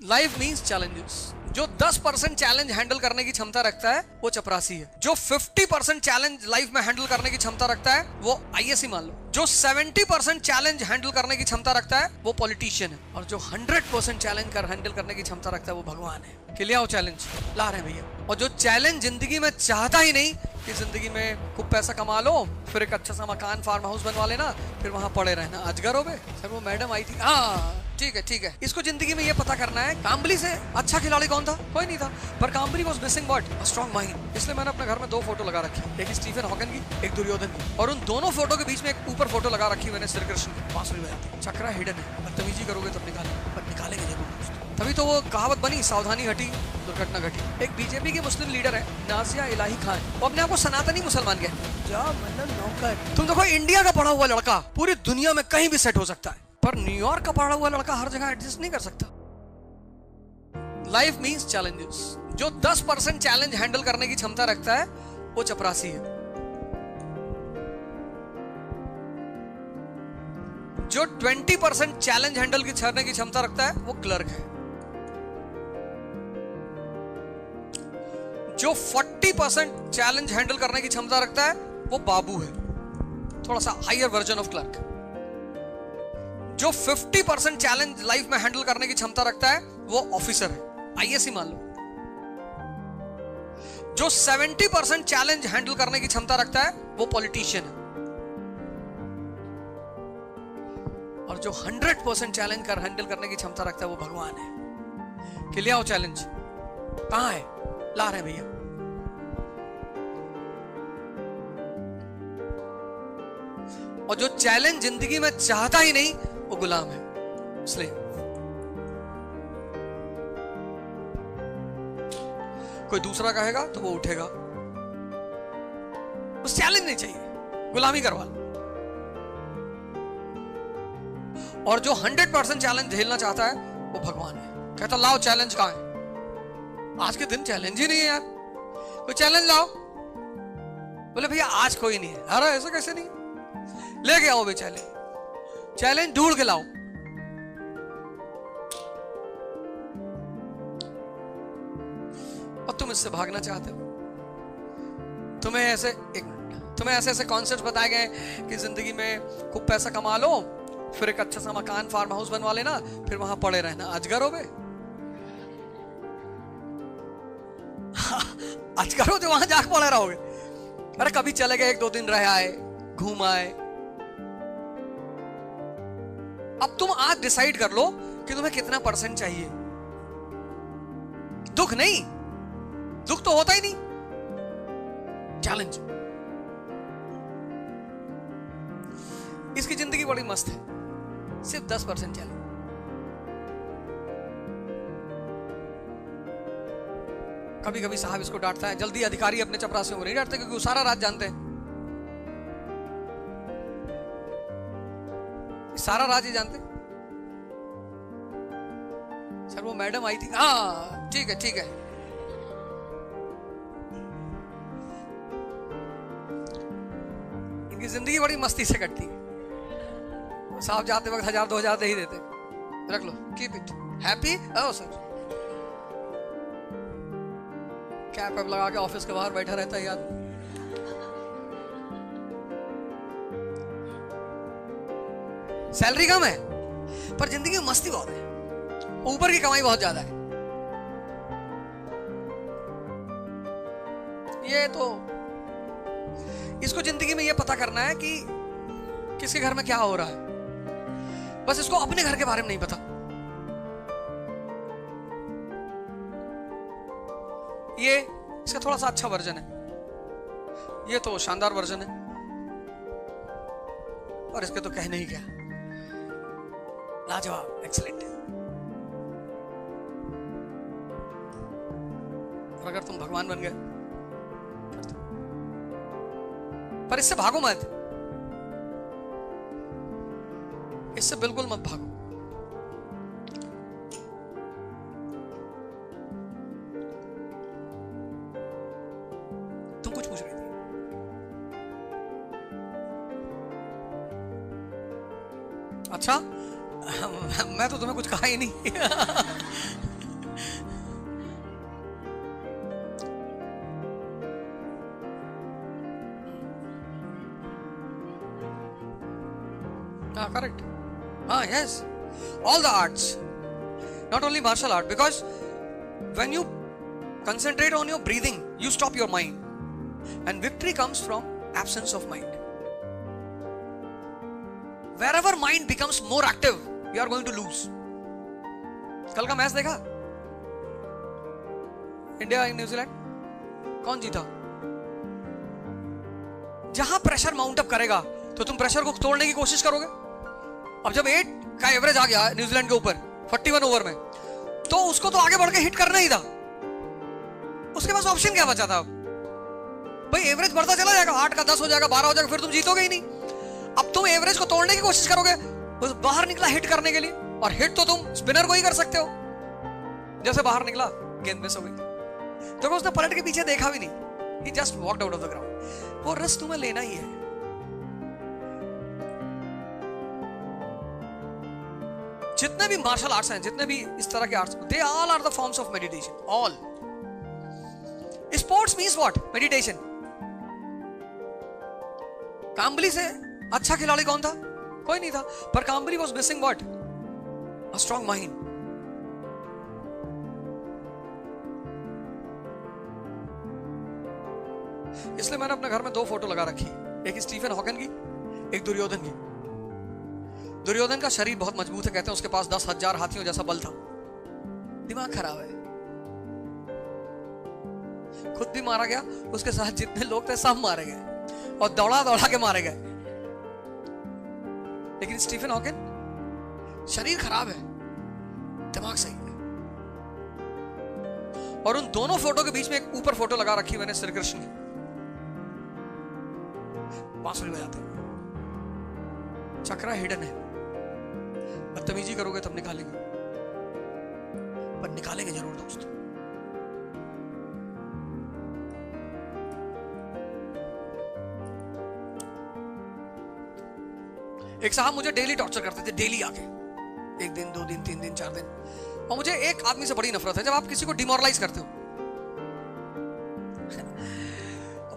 Life means challenges. जो 10% challenge handle करने की क्षमता रखता है वो चपरासी है। जो 50% चैलेंज लाइफ में हैंडल करने की क्षमता रखता है वो आईएएस मान लो। जो 70% चैलेंज हैंडल करने की क्षमता रखता है वो पॉलिटिशियन है। और जो 100% चैलेंज हैंडल करने की क्षमता रखता है वो भगवान है। कि ले आओ चैलेंज, ला रहे हैं भैया। और जो चैलेंज जिंदगी में चाहता ही नहीं कि जिंदगी में खूब पैसा कमा लो, फिर एक अच्छा सा मकान फार्म हाउस बनवा लेना, फिर वहां पड़े रहना, अजगर हो गए। सर वो मैडम आई थी, हाँ ठीक है। इसको जिंदगी में ये पता करना है काम्बली से अच्छा खिलाड़ी कौन था, कोई नहीं था, पर Kambli was missing what, a strong mind. इसलिए मैंने अपने घर में 2 फोटो लगा रखी, एक स्टीफन हॉकिन की, एक दुर्योधन की, और उन दोनों फोटो के बीच में एक ऊपर फोटो लगा रखी मैंने श्री कृष्ण की, बांसुरी बजाते। चक्रा हिडन है, बदतमीजी करोगे तो निकालेंगे जरूर। तभी तो वो कहावत बनी, सावधानी हटी दुर्घटना घटी। एक बीजेपी के मुस्लिम लीडर है नाजिया इलाही खान, वो अपने आप को सनातनी मुसलमान कहते हैं। नौकर तुम देखो, इंडिया का पढ़ा हुआ लड़का पूरी दुनिया में कहीं भी सेट हो सकता है, पर न्यूयॉर्क का पढ़ा हुआ लड़का हर जगह एडजस्ट नहीं कर सकता। Life means challenges. जो 10% चैलेंज हैंडल करने की क्षमता रखता है वो चपरासी है। जो 20% चैलेंज हैंडल करने की क्षमता रखता है वो क्लर्क है। जो 40% चैलेंज हैंडल करने की क्षमता रखता है वो बाबू है, थोड़ा सा हायर वर्जन ऑफ क्लर्क। जो 50% चैलेंज लाइफ में हैंडल करने की क्षमता रखता है वो ऑफिसर है, आईएएस ही मान लो। जो 70% चैलेंज हैंडल करने की क्षमता रखता है वो पॉलिटिशियन है। और जो 100% चैलेंज हैंडल करने की क्षमता रखता है वो भगवान है। कि ले आओ चैलेंज, कहां है, ला रहे हैं भैया। और जो चैलेंज जिंदगी में चाहता ही नहीं वो गुलाम है, इसलिए कोई दूसरा कहेगा तो वो उठेगा, उस चैलेंज नहीं चाहिए, गुलामी करवा लो। और जो 100% चैलेंज झेलना चाहता है वो भगवान है। कहता लाओ चैलेंज कहां है, आज के दिन चैलेंज ही नहीं है यार, कोई चैलेंज लाओ। बोले भैया आज कोई नहीं है। अरे ऐसा कैसे नहीं, लेके आओ बे चैलेंज ढूंढ के लाओ। और तुम इससे भागना चाहते हो। तुम्हें ऐसे कॉन्सेप्ट बताए गए कि जिंदगी में खूब पैसा कमा लो, फिर एक अच्छा सा मकान फार्म हाउस बनवा लेना, फिर वहां पड़े रहना, अजगर हो गए। अजगर हो जो वहां जाके पड़े रहोगे। अरे कभी चले गए, 1-2 दिन रह आए, घूम आए। अब तुम आज डिसाइड कर लो कि तुम्हें कितना % चाहिए। दुख नहीं, दुख तो होता ही नहीं, चैलेंज। इसकी जिंदगी बड़ी मस्त है, सिर्फ 10% चैलेंज। कभी कभी साहब इसको डांटता है, जल्दी अधिकारी अपने चपरासियों को नहीं डांटते क्योंकि वो सारा राज जानते हैं, सारा राज ही जानते। सर वो मैडम आई थी, हाँ ठीक है। इनकी जिंदगी बड़ी मस्ती से कटती है। साहब जाते वक्त 1000-2000 दे ही देते, रख लो, keep it happy. Oh sir, cap लगा के ऑफिस के बाहर बैठा रहता है यार। सैलरी कम है पर जिंदगी में मस्ती बहुत है, ऊपर की कमाई बहुत ज्यादा है। ये तो इसको जिंदगी में ये पता करना है कि किसके घर में क्या हो रहा है, बस इसको अपने घर के बारे में नहीं पता। ये इसका थोड़ा सा अच्छा वर्जन है, ये तो शानदार वर्जन है, और इसके तो कहने ही क्या, लाजवाब, एक्सीलेंट। और अगर तुम भगवान बन गए पर इससे भागो मत, इससे बिल्कुल मत भागो। तुम कुछ पूछ रहे थे। अच्छा मैं तो तुम्हें कुछ कहा ही नहीं। हाँ, करेक्ट. हाँ, yes. All the arts, not only martial art, because when you concentrate on your breathing, you stop your mind, and victory comes from absence of mind. Wherever mind becomes more active, you are going to lose. कल का match देखा? India New Zealand, कौन जीता? जहां pressure mount up करेगा तो तुम pressure को तोड़ने की कोशिश करोगे. अब जब 8 का एवरेज आ गया न्यूजीलैंड के ऊपर 41 ओवर में, तो उसको तो आगे बढ़ के हिट करना ही था. उसके पास ऑप्शन क्या बचा था? भाई एवरेज बढ़ता चला जाएगा, 8 का 10 हो जाएगा, 12 हो जाएगा, फिर तुम जीतोगे ही नहीं. अब तुम एवरेज को तोड़ने की कोशिश करोगे, बस बाहर निकला हिट करने के लिए, और हिट तो तुम स्पिनर को ही कर सकते हो. जैसे बाहर निकला, गेंद मिस हो गई, तो उसने पलट के पीछे देखा भी नहीं. He just walked out of the ground. वो रिस्क तुम्हें लेना ही है. जितने भी मार्शल आर्ट्स हैं, जितने भी इस तरह के arts, they all are the forms of meditation. All. Sports means what? Meditation. Kambli से अच्छा खिलाड़ी कौन था? कोई नहीं था. पर Kambli was missing what? A strong mind. इसलिए मैंने अपने घर में 2 फोटो लगा रखी. एक स्टीफन हॉकिन की, एक दुर्योधन की. दुर्योधन का शरीर बहुत मजबूत है, कहते हैं उसके पास 10,000 हाथियों जैसा बल था. दिमाग खराब है, खुद भी मारा गया, उसके साथ जितने लोग थे सब मारे गए, और दौड़ा दौड़ा के मारे गए. लेकिन स्टीफन हॉकिन, शरीर खराब है, दिमाग सही है. और उन दोनों फोटो के बीच में एक ऊपर फोटो लगा रखी मैंने श्री कृष्ण की, बांसुरी बजाते हैं. चक्रा हिडन है, बदतमीजी करोगे तब निकालेंगे, पर निकालेंगे जरूर दोस्त. एक साहब मुझे डेली टॉर्चर करते थे, डेली आके, 1 दिन 2 दिन 3 दिन 4 दिन. और मुझे एक आदमी से बड़ी नफरत है, जब आप किसी को डिमोरलाइज करते हो.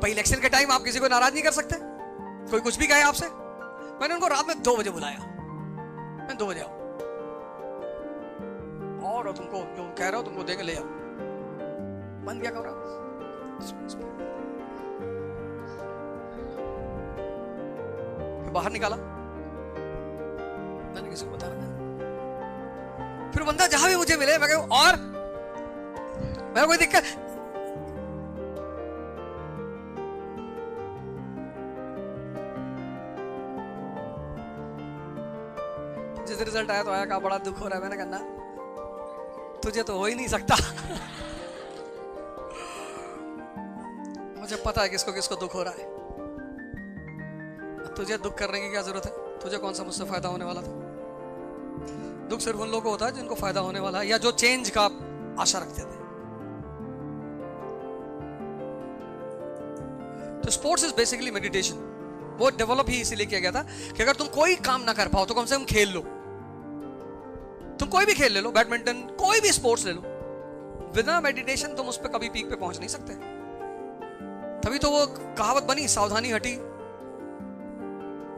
भाई इलेक्शन के टाइम आप किसी को नाराज नहीं कर सकते, कोई कुछ भी कहे आपसे. मैंने उनको रात में 2 बजे बुलाया, मैं 2 बजे आओ, और तुमको जो कह रहा हो तुमको देके ले जाओ. बंद क्या करो, बाहर निकाला, मैंने किसी को बता रहा. फिर बंदा जहां भी मुझे मिले मैं कहूं, और मैं कोई दिक्कत, जिस रिजल्ट आया तो आया, का बड़ा दुख हो रहा है. मैंने कहा तुझे तो हो ही नहीं सकता. मुझे पता है किसको किसको दुख हो रहा है. तुझे दुख करने की क्या जरूरत है? तुझे कौन सा मुझसे फायदा होने वाला था? दुख सिर्फ उन लोगों को होता है जिनको फायदा होने वाला है, या जो चेंज का आशा रखते थे. तो स्पोर्ट्स इज बेसिकली मेडिटेशन. वो डेवलप ही इसीलिए किया गया था कि अगर तुम कोई काम ना कर पाओ तो कम से कम खेल लो. तुम कोई भी खेल ले लो, बैडमिंटन, कोई भी स्पोर्ट्स ले लो, बिना मेडिटेशन तुम उस पर कभी पीक पे पहुंच नहीं सकते. तभी तो वो कहावत बनी, सावधानी हटी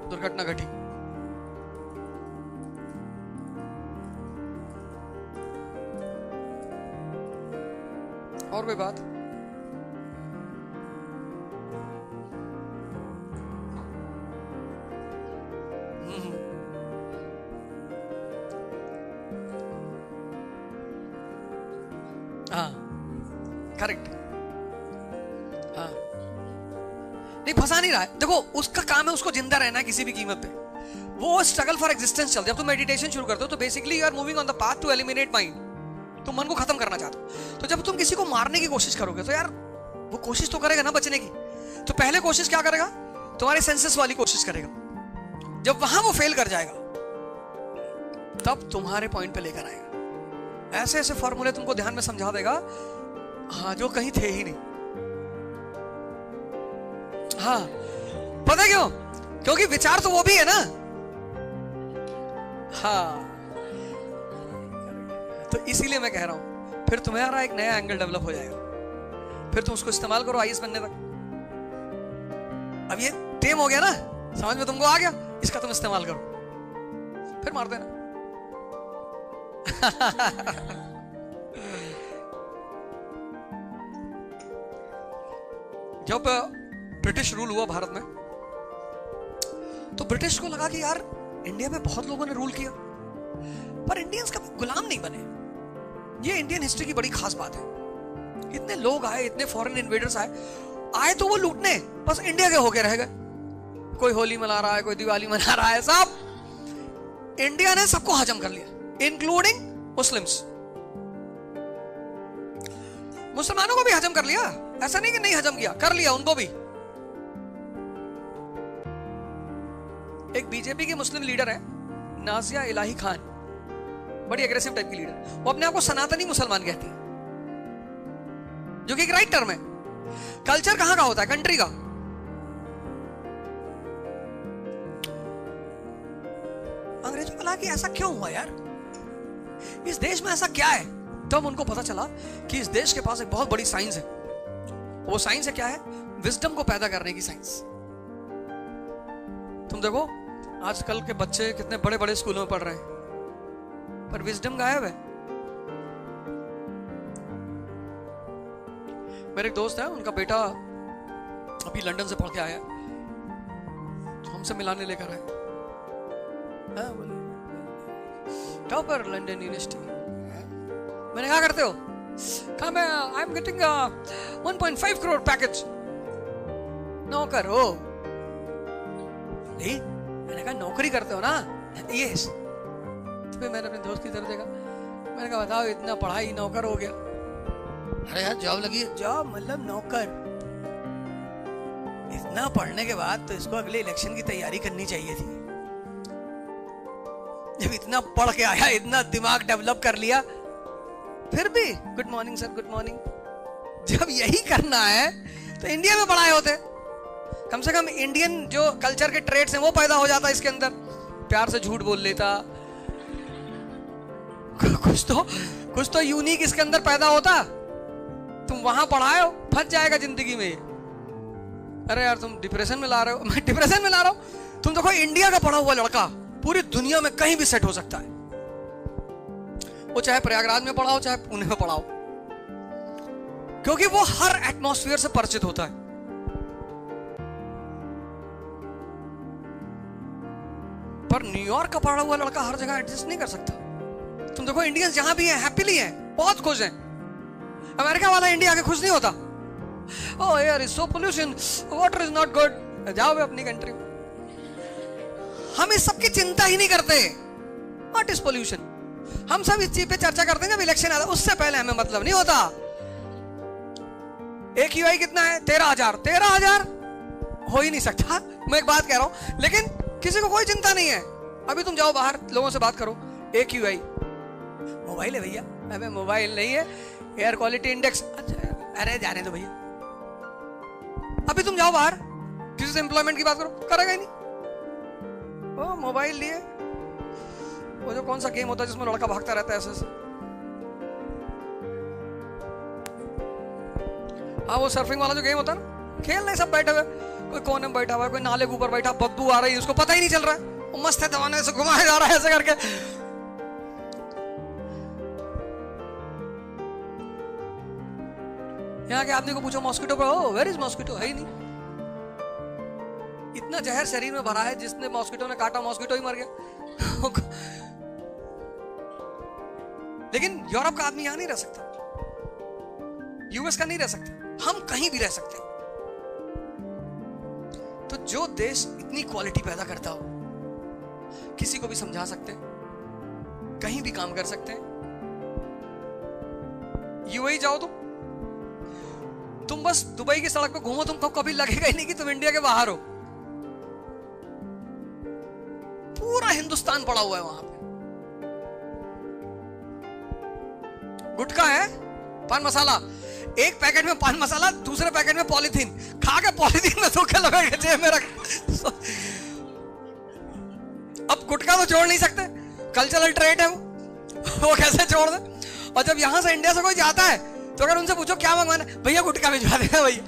दुर्घटना घटी. और कोई बात? हाँ, करेक्ट. हाँ, नहीं फंसा नहीं रहा है. देखो उसका काम है उसको जिंदा रहना है किसी भी कीमत पे. वो स्ट्रगल फॉर एग्जिस्टेंस चल. जब तुम मेडिटेशन शुरू करते हो तो basically you are moving on the path to eliminate mind. तुम मन को खत्म करना चाहते हो. तो जब तुम किसी को मारने की कोशिश करोगे तो यार वो कोशिश तो करेगा ना बचने की. तो पहले कोशिश क्या करेगा? तुम्हारे सेंसेस वाली कोशिश करेगा. जब वहां वो फेल कर जाएगा तब तुम्हारे पॉइंट पे लेकर आएगा. ऐसे ऐसे फॉर्मूले तुमको ध्यान में समझा देगा, हाँ, जो कहीं थे ही नहीं. हाँ, पता क्यों? क्योंकि विचार तो वो भी है ना. हाँ, तो इसीलिए मैं कह रहा हूं फिर तुम्हारा एक नया एंगल डेवलप हो जाएगा. फिर तुम उसको इस्तेमाल करो आईएएस बनने तक. अब ये टेम हो गया ना, समझ में तुमको आ गया, इसका तुम इस्तेमाल करो. फिर मार देना। जब ब्रिटिश रूल हुआ भारत में, तो ब्रिटिश को लगा कि यार इंडिया में बहुत लोगों ने रूल किया, पर इंडियंस कभी गुलाम नहीं बने। ये इंडियन हिस्ट्री की बड़ी खास बात है। इतने लोग आए, इतने फॉरेन इन्वेडर्स आए तो वो लूटने, बस इंडिया के होके रह गए। कोई होली मना रहा है, कोई दिवाली मना रहा है, सब इंडिया ने सबको हजम कर लिया, इंक्लूडिंग मुस्लिम्स। मुसलमानों को भी हजम कर लिया, ऐसा नहीं कि नहीं हजम किया, कर लिया उनको भी। एक बीजेपी की मुस्लिम लीडर है नाजिया इलाही खान, बड़ी एग्रेसिव टाइप की लीडर। वो अपने आप को सनातनी मुसलमान कहती है, जो कि एक राइट टर्म है। कल्चर कहां का होता है? कंट्री का। अंग्रेजों को लगा कि ऐसा क्यों हुआ यार, इस देश में ऐसा क्या है? तब उनको पता चला कि इस देश के पास एक बहुत बड़ी साइंस है। वो साइंस है क्या है? विजडम को पैदा करने की साइंस। तुम देखो आजकल के बच्चे कितने बड़े बड़े स्कूलों में पढ़ रहे हैं, पर विजडम गायब है। मेरे एक दोस्त है, उनका बेटा अभी लंदन से पढ़ के आया, तो हमसे मिलाने लेकर आए। Topper London university. मैंने क्या करते हो? कहा मैं I am getting 1.5 crore package. नौकर हो? नहीं, मैंने कहा नौकरी करते हो ना? यस। तो फिर मैंने अपने दोस्त की तरफ देखा, मैंने कहा बताओ इतना पढ़ाई नौकर हो गया? अरे यार जॉब लगी। जॉब मतलब नौकर? इतना पढ़ने के बाद तो इसको अगले इलेक्शन की तैयारी करनी चाहिए थी। जब इतना पढ़ के आया, इतना दिमाग डेवलप कर लिया, फिर भी good morning sir, good morning. जब यही करना है तो इंडिया में पढ़ाए होते, कम से कम इंडियन जो कल्चर के ट्रेड्स हैं वो पैदा हो जाता इसके अंदर। प्यार से झूठ बोल लेता, कुछ तो यूनिक इसके अंदर पैदा होता। तुम वहां पढ़ाए हो, फंस जाएगा जिंदगी में। अरे यार तुम डिप्रेशन में ला रहे हो। मैं डिप्रेशन में ला रहा हूं? तुम देखो इंडिया का पढ़ा हुआ लड़का पूरी दुनिया में कहीं भी सेट हो सकता है। वो चाहे प्रयागराज में पढ़ाओ, चाहे पुणे में पढ़ाओ, क्योंकि वो हर एटमॉस्फेयर से परिचित होता है। पर न्यूयॉर्क का पढ़ा हुआ लड़का हर जगह एडजस्ट नहीं कर सकता। तुम देखो इंडियंस जहां भी हैं हैप्पीली हैं, बहुत खुश हैं। अमेरिका वाला इंडिया के खुश नहीं होता। ओह यार is so pollution, water is not good. जाओ वे अपनी कंट्री में। हम इस सब की चिंता ही नहीं करते। What is pollution? हम सब इस चीज पे चर्चा करते हैं जब इलेक्शन आता है, उससे पहले हमें मतलब नहीं होता। AQI कितना है? 13,000। 13,000 हो ही नहीं सकता। मैं एक बात कह रहा हूं, लेकिन किसी को कोई चिंता नहीं है। अभी तुम जाओ बाहर, लोगों से बात करो, AQI मोबाइल है भैया। अबे मोबाइल नहीं है, एयर क्वालिटी इंडेक्स। अरे जाने दो भैया। अभी तुम जाओ बाहर, किसी से एम्प्लॉयमेंट की बात करो, करेगा ही नहीं। ओ मोबाइल लिए, वो जो कौन सा गेम होता है जिसमें लड़का भागता रहता है ऐसे। हाँ वो सर्फिंग वाला जो गेम होता है ना, खेल रहे सब बैठे हुए, कोई कोने में बैठा हुआ है, कोई नाले के ऊपर बैठा, बदबू आ रही है, उसको पता ही नहीं चल रहा है। वो मस्त है, दवाने से घुमाया जा रहा है ऐसे करके। यहाँ के आदमी को पूछो मॉस्किटो पर, ओ वेयर इज मॉस्किटो, है ही नहीं। इतना जहर शरीर में भरा है, जिसने मॉस्किटो ने काटा मॉस्किटो ही मर गया। लेकिन यूरोप का आदमी यहां नहीं रह सकता, यूएस का नहीं रह सकता, हम कहीं भी रह सकते। तो जो देश इतनी क्वालिटी पैदा करता हो, किसी को भी समझा सकते हैं, कहीं भी काम कर सकते हैं। यूएई जाओ तुम बस दुबई की सड़क पे घूमो, तुमको कभी लगेगा ही नहीं कि तुम इंडिया के बाहर हो। पूरा हिंदुस्तान पड़ा हुआ है वहां पे। गुटखा है, पान मसाला, एक पैकेट में पान मसाला, दूसरे पैकेट में पॉलीथीन, खा के पॉलीथीन में धोखे लगे जेब में रख। अब गुटखा तो छोड़ नहीं सकते, कल्चरल ट्रेड है वो कैसे छोड़ दे। और जब यहां से इंडिया से कोई जाता है तो अगर उनसे पूछो क्या मंगवाना, भैया गुटखा भिजवा देना भैया।